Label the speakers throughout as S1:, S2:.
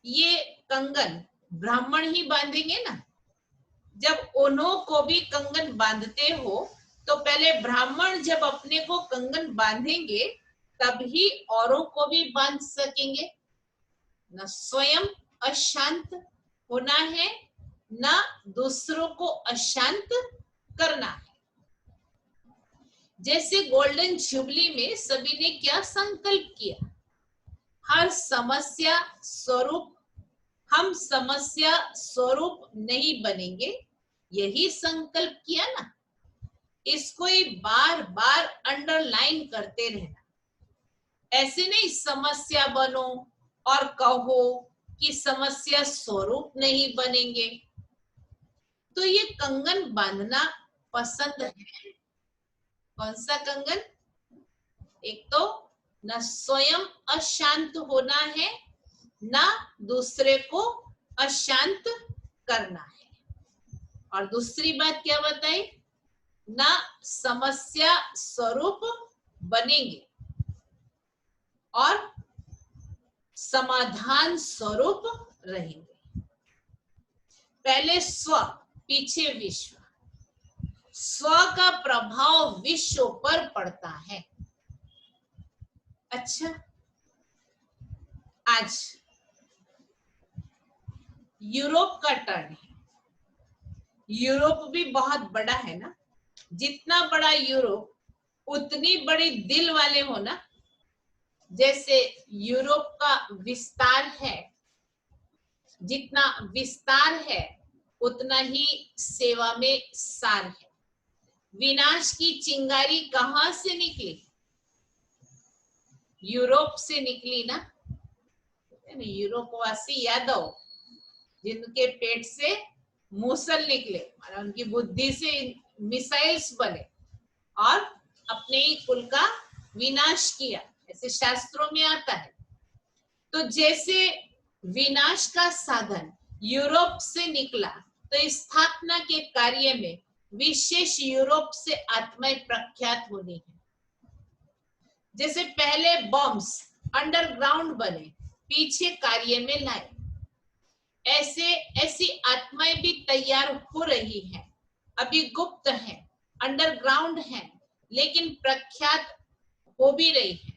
S1: ये कंगन ब्राह्मण ही बांधेंगे ना। जब उन्हों को भी कंगन बांधते हो तो पहले ब्राह्मण जब अपने को कंगन बांधेंगे तभी औरों को भी बांध सकेंगे। न स्वयं अशांत होना है, न दूसरों को अशांत करना है। जैसे गोल्डन जुबली में सभी ने क्या संकल्प किया, हर समस्या स्वरूप, हम समस्या स्वरूप नहीं बनेंगे, यही संकल्प किया ना। इसको ही बार बार अंडरलाइन करते रहना। ऐसे नहीं समस्या बनो और कहो कि समस्या स्वरूप नहीं बनेंगे। तो ये कंगन बांधना पसंद है। कौन सा कंगन? एक तो न स्वयं अशांत होना है, न दूसरे को अशांत करना है। और दूसरी बात क्या बताई? न समस्या स्वरूप बनेंगे और समाधान स्वरूप रहेंगे। पहले स्व, पीछे विश्व। स्व का प्रभाव विश्व पर पड़ता है। अच्छा, आज यूरोप का टर्न है। यूरोप भी बहुत बड़ा है ना। जितना बड़ा यूरोप उतनी बड़ी दिल वाले हो ना। जैसे यूरोप का विस्तार है, जितना विस्तार है उतना ही सेवा में सार है। विनाश की चिंगारी कहां से निकली? यूरोप से निकली ना। यूरोपवासी यादव जिनके पेट से मूसल निकले और उनकी बुद्धि से मिसाइल्स बने और अपने ही कुल का विनाश किया, ऐसे शास्त्रों में आता है। तो जैसे विनाश का साधन यूरोप से निकला तो स्थापना के कार्य में विशेष यूरोप से आत्माएं प्रख्यात होनी है। जैसे पहले बॉम्ब्स अंडरग्राउंड बने, पीछे कार्य में लाए, ऐसे ऐसी आत्माएं भी तैयार हो रही हैं। अभी गुप्त हैं, अंडरग्राउंड हैं, लेकिन प्रख्यात हो भी रही है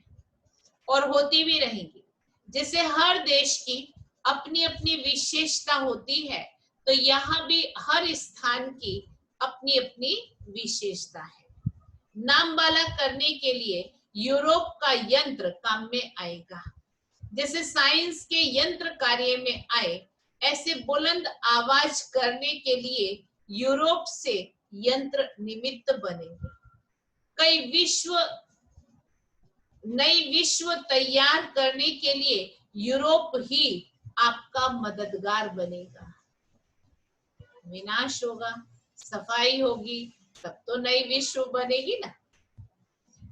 S1: और होती भी रहेंगी। जैसे हर देश की अपनी अपनी विशेषता होती है, तो यहाँ भी हर स्थान की अपनी अपनी विशेषता है। नाम वाला करने के लिए यूरोप का यंत्र काम में आएगा। जैसे साइंस के यंत्र कार्य में आए, ऐसे बुलंद आवाज करने के लिए यूरोप से यंत्र निमित्त बनेंगे। नई विश्व तैयार करने के लिए यूरोप ही आपका मददगार बनेगा। विनाश होगा, सफाई होगी, तब तो नई विश्व बनेगी ना।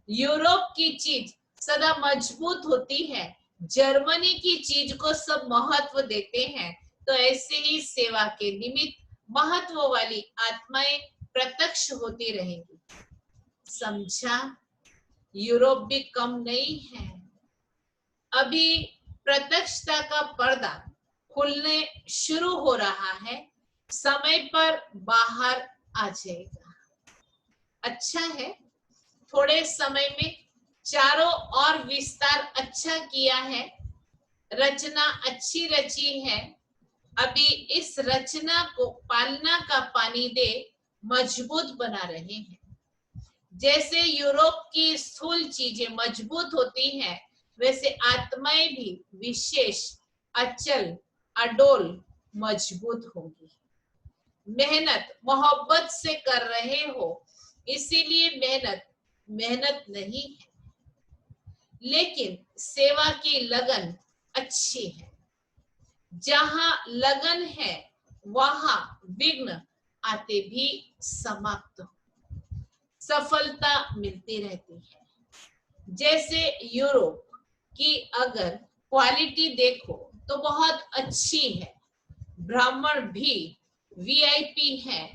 S1: यूरोप की चीज सदा मजबूत होती है, जर्मनी की चीज को सब महत्व देते हैं। तो ऐसे ही सेवा के निमित्त महत्व वाली आत्माएं प्रत्यक्ष होती रहेंगी। समझा? यूरोप भी कम नहीं है। अभी प्रत्यक्षता का पर्दा खुलने शुरू हो रहा है, समय पर बाहर आ जाएगा। अच्छा है, थोड़े समय में चारों ओर विस्तार अच्छा किया है, रचना अच्छी रची है। अभी इस रचना को पालना का पानी दे मजबूत बना रहे हैं। जैसे यूरोप की स्थूल चीजें मजबूत होती हैं, वैसे आत्माएं भी विशेष, अचल, अडोल मजबूत होंगी। मेहनत मोहब्बत से कर रहे हो, इसीलिए मेहनत नहीं है, लेकिन सेवा की लगन अच्छी है। जहां लगन है वहां विघ्न आते भी समाप्त हो, सफलता मिलती रहती है। जैसे यूरोप की अगर क्वालिटी देखो तो बहुत अच्छी है। ब्राह्मण भी वीआईपी है,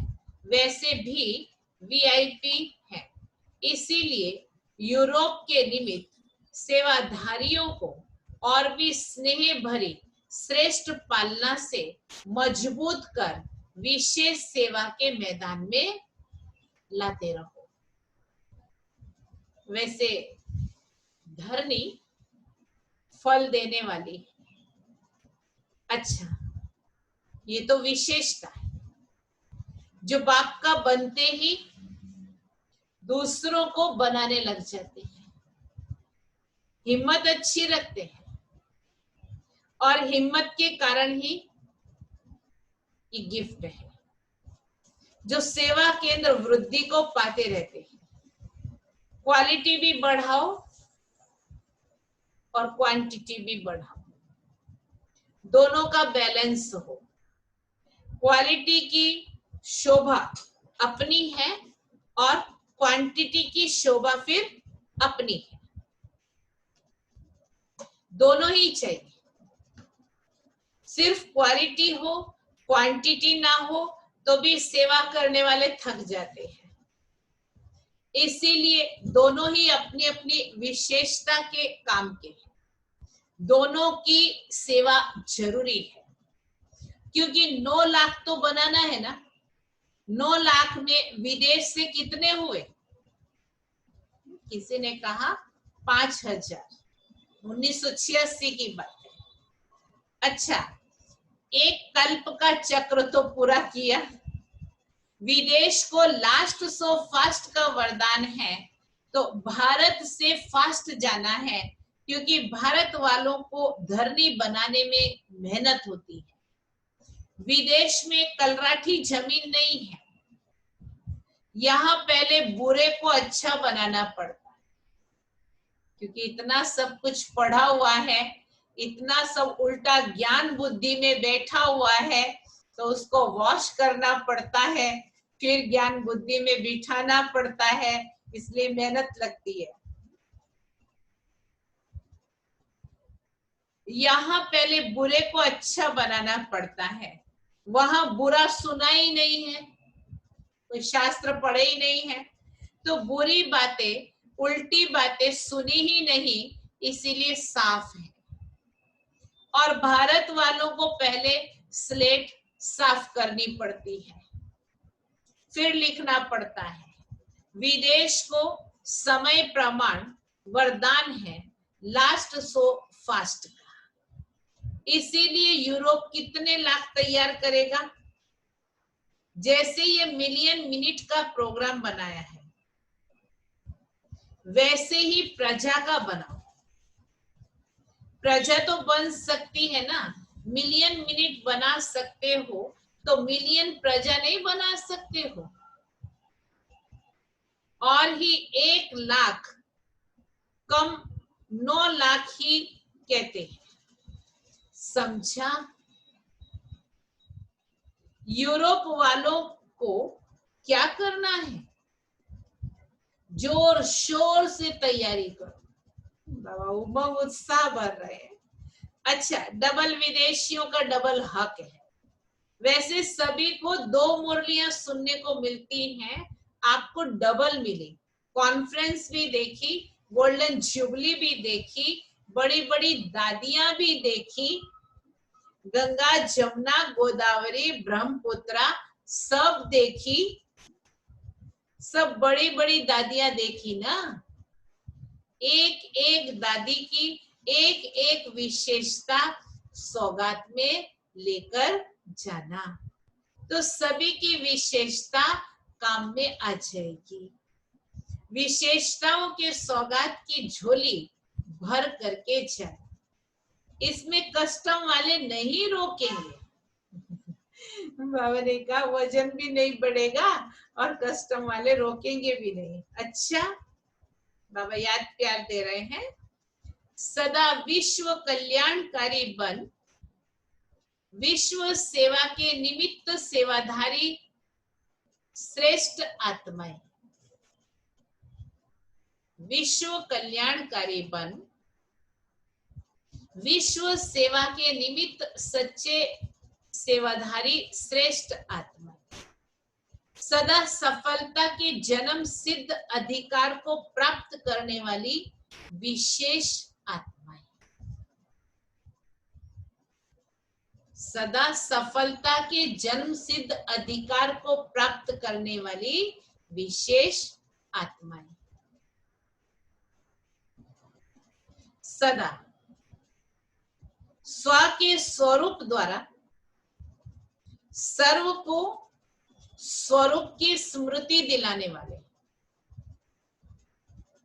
S1: वैसे भी वीआईपी है। इसीलिए यूरोप के निमित्त सेवाधारियों को और भी स्नेह भरी श्रेष्ठ पालना से मजबूत कर विशेष सेवा के मैदान में लाते रहो। वैसे धरनी फल देने वाली, अच्छा ये तो विशेषता है। जो बाप का बनते ही दूसरों को बनाने लग जाते हैं, हिम्मत अच्छी रखते हैं और हिम्मत के कारण ही ये गिफ्ट है। जो सेवा केंद्र वृद्धि को पाते रहते हैं, क्वालिटी भी बढ़ाओ और क्वांटिटी भी बढ़ाओ, दोनों का बैलेंस हो। क्वालिटी की शोभा अपनी है और क्वांटिटी की शोभा फिर अपनी है, दोनों ही चाहिए। सिर्फ क्वालिटी हो क्वांटिटी ना हो तो भी सेवा करने वाले थक जाते हैं। इसीलिए दोनों ही अपनी अपनी विशेषता के काम के हैं, दोनों की सेवा जरूरी है। क्योंकि 9 लाख तो बनाना है ना, 9 लाख में विदेश से कितने हुए? किसी ने कहा 5000, 1986 की बात है। अच्छा, एक कल्प का चक्र तो पूरा किया। विदेश को लास्ट सो फास्ट का वरदान है, तो भारत से फास्ट जाना है, क्योंकि भारत वालों को धरनी बनाने में मेहनत होती है। विदेश में कलराठी जमीन नहीं है, यहाँ पहले बुरे को अच्छा बनाना पड़ता है, क्योंकि इतना सब कुछ पढ़ा हुआ है, इतना सब उल्टा ज्ञान बुद्धि में बैठा हुआ है, तो उसको वॉश करना पड़ता है, फिर ज्ञान बुद्धि में बिठाना पड़ता है, इसलिए मेहनत लगती है। यहाँ पहले बुरे को अच्छा बनाना पड़ता है, वहां बुरा सुना ही नहीं है, कोई शास्त्र पढ़े ही नहीं है, तो बुरी बातें उल्टी बातें सुनी ही नहीं, इसीलिए साफ है। और भारत वालों को पहले स्लेट साफ करनी पड़ती है, फिर लिखना पड़ता है। विदेश को समय प्रमाण वरदान है, लास्ट सो फास्ट का। इसीलिए यूरोप कितने लाख तैयार करेगा? जैसे ये मिलियन मिनट का प्रोग्राम बनाया है, वैसे ही प्रजा का बनाओ। प्रजा तो बन सकती है ना, मिलियन मिनट बना सकते हो तो मिलियन प्रजा नहीं बना सकते हो। और ही 1 लाख कम 9 लाख ही कहते हैं, समझा? यूरोप वालों को क्या करना है? जोर शोर से तैयारी करो, बाबा उमंग उत्साह भर रहे हैं। अच्छा, डबल विदेशियों का डबल हक है। वैसे सभी को 2 मुरलियां सुनने को मिलती हैं, आपको डबल मिली। कॉन्फ्रेंस भी देखी, गोल्डन जुबली भी देखी, बड़ी बड़ी दादियां भी देखी, गंगा जमुना गोदावरी ब्रह्मपुत्रा सब देखी, सब बड़ी बड़ी दादियां देखी ना। एक एक दादी की एक एक विशेषता सौगात में लेकर जाना, तो सभी की विशेषता काम में आ जाएगी। विशेषताओं के सौगात की झोली भर करके जाए, इसमें कस्टम वाले नहीं रोकेंगे। बाबा ने कहा वजन भी नहीं बढ़ेगा और कस्टम वाले रोकेंगे भी नहीं। अच्छा, बाबा याद प्यार दे रहे हैं, सदा विश्व कल्याणकारी बन, विश्व सेवा के निमित्त सेवाधारी श्रेष्ठ आत्माएं। विश्व कल्याणकारी बन, विश्व सेवा के निमित्त सच्चे सेवाधारी श्रेष्ठ आत्मा, सदा सफलता के जन्म सिद्ध अधिकार को प्राप्त करने वाली विशेष आत्माएं। सदा सफलता के जन्म सिद्ध अधिकार को प्राप्त करने वाली विशेष आत्माएं। सदा स्व के स्वरूप द्वारा सर्व को स्वरूप की स्मृति दिलाने वाले,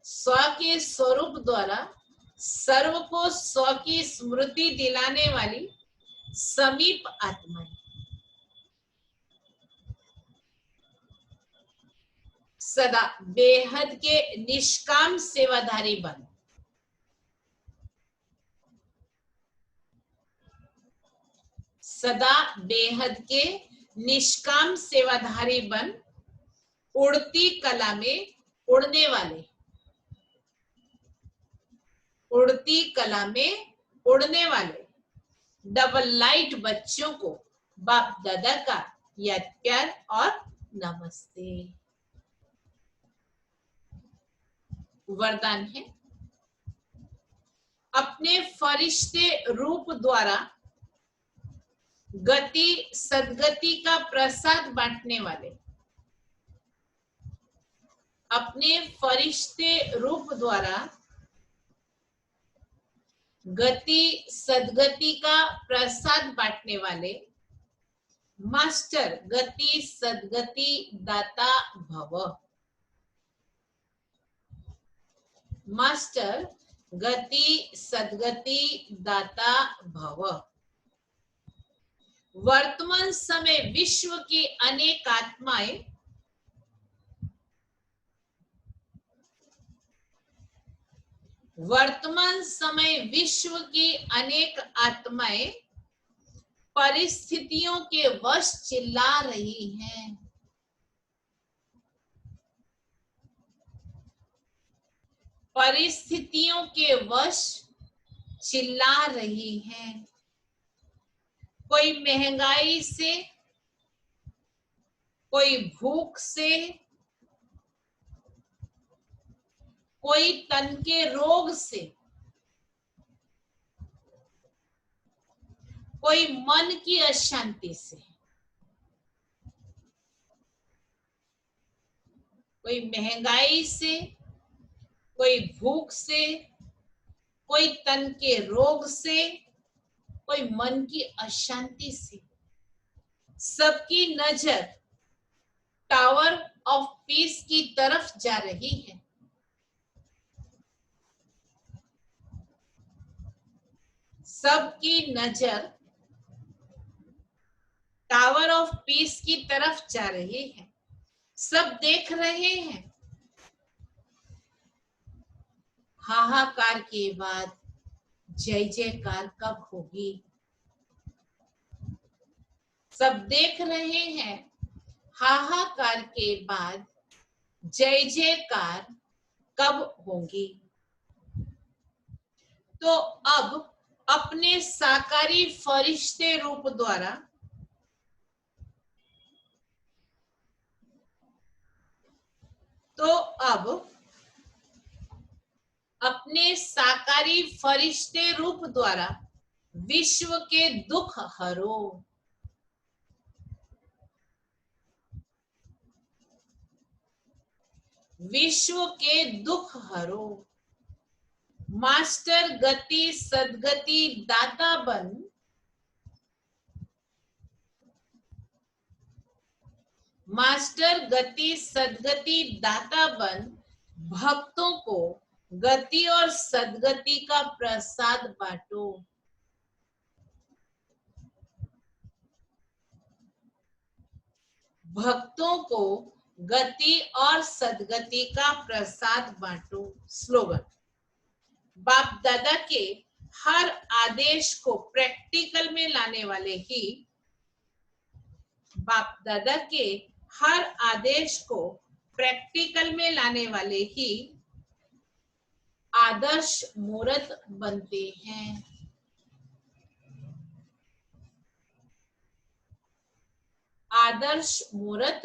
S1: स्व के स्वरूप द्वारा सर्व को स्व की स्मृति दिलाने वाली समीप आत्माएं। सदा बेहद के निष्काम सेवाधारी बन, सदा बेहद के निष्काम सेवाधारी बन, उड़ती कला में उड़ने वाले, उड़ती कला में उड़ने वाले डबल लाइट बच्चों को बाप दादा का याद प्यार और नमस्ते। वरदान है, अपने फरिश्ते रूप द्वारा गति सदगति का प्रसाद बांटने वाले, अपने फरिश्ते रूप द्वारा गति सदगति का प्रसाद बांटने वाले मास्टर गति सदगति दाता भव, मास्टर गति सदगति दाता भव। वर्तमान समय विश्व की अनेक आत्माएं वर्तमान समय विश्व की अनेक आत्माएं परिस्थितियों के वश चिल्ला रही हैं, परिस्थितियों के वश चिल्ला रही हैं। कोई महंगाई से, कोई भूख से, कोई तन के रोग से, कोई मन की अशांति से, कोई महंगाई से, कोई भूख से, कोई तन के रोग से, कोई मन की अशांति से। सबकी नजर टावर ऑफ पीस की तरफ जा रही है। सबकी नजर टावर ऑफ पीस की तरफ जा रही है। सब देख रहे हैं हाहाकार के बाद जय जयकार कब होगी। सब देख रहे हैं हाहाकार के बाद जय जयकार कब होगी। तो अब अपने साकारी फरिश्ते रूप द्वारा अपने साकारी फरिश्ते रूप द्वारा विश्व के दुख हरो। विश्व के दुख हरो। मास्टर गति सदगति दाता बन, मास्टर गति सदगति दाता बन भक्तों को गति और सदगति का प्रसाद बांटो। भक्तों को गति और सदगति का प्रसाद बांटो। स्लोगन, बाप दादा के हर आदेश को प्रैक्टिकल में लाने वाले ही, बाप दादा के हर आदेश को प्रैक्टिकल में लाने वाले ही आदर्श मूर्त बनते हैं। आदर्श मूर्त